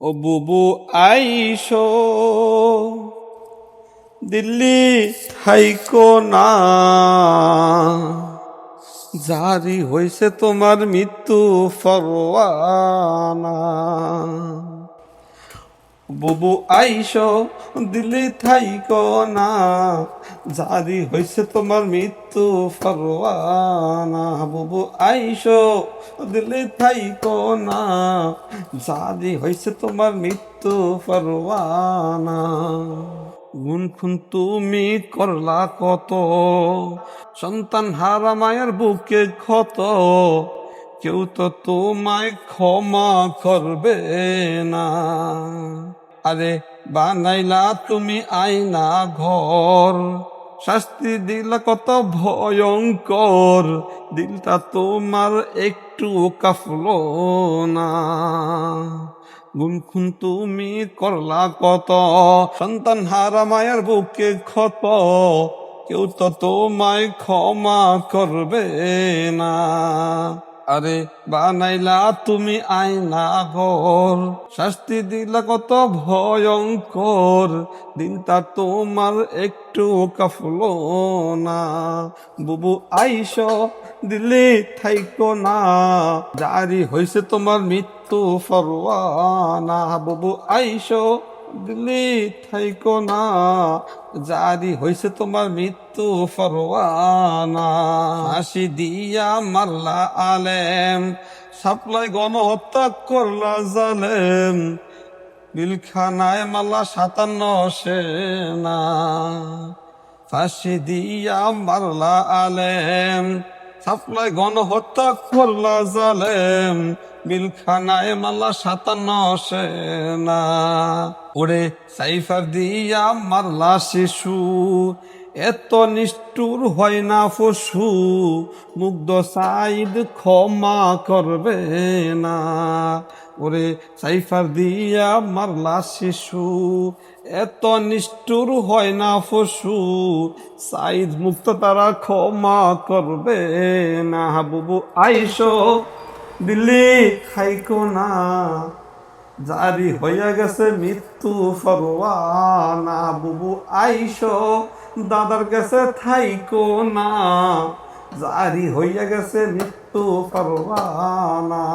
ও বুবু আইসো দিল্লি থাইকো না, জারি হইছে তোমার মৃত্যু ফরওয়ানা। বুবু আইসো দিল্লি থাইকো না, জারি হইছে তোমার মৃত্যু ফরওয়ানা। বুবু আইসো দিল্লি থাইকো না, জারি হইছে তোমার মৃত্যু ফরওয়ানা। গুন খুন তুমি করলা কত, সন্তান হারা মায়ের বুকে ক্ষত, কেউ তো তোমায় ক্ষমা করবে না। আরে বানাইলা তুমি আয়না ঘর, শাস্তি দিলা কত ভয়ঙ্কর, দিলটা তোমার একটু কাঁপলো না। গুম খুন তুমি করলা কত, সন্তান হারা মায়ের বুকে ক্ষত, কেউ তো তোমায় ক্ষমা করবে না। আরে বানাইলা তুমি আয়না ঘর, শাস্তি দিলা কত ভয়ঙ্কর, দিনটা তোমার একটু কাঁপলো না। বুবু আইসো দিল্লি থাইকো না, জারি হইছে তোমার মৃত্যু ফরওয়ানা। বুবু আইসো দিল্লি থাইকো না, জারি হইছে তোমার মৃত্যু ফরওয়ানা। ফাঁসি দিয়া মারলা আলেম, সাপ্লাই গণহত্যা করলা জালেম, বিলখানায় মারলা 57 সেনা। ফাঁসি দিয়া মারলা আলেম, সাপ্লাই গণহত্যা করলা জালেম, বিলখানায় মারলা 57 সেনা। ওরে সাইফার দিয়া মারলা শিশু, এত নিষ্ঠুর হয় না পশু, মুগ্ধ সাইদ ক্ষমা করবে না। ওরে সাইফার দিয়া মারলা শিশু, এত নিষ্ঠুর হয় না পশু, সাইদ মুক্ত তারা ক্ষমা করবে না। বুবু আইসো দিল্লি খাইকো না, জারি হইয়া গেছে মৃত্যু ফরওয়ানা। বুবু আইসো দাদার কাছে থাইকো না, জারি হইয়া গেছে মৃত্যু ফরওয়ানা।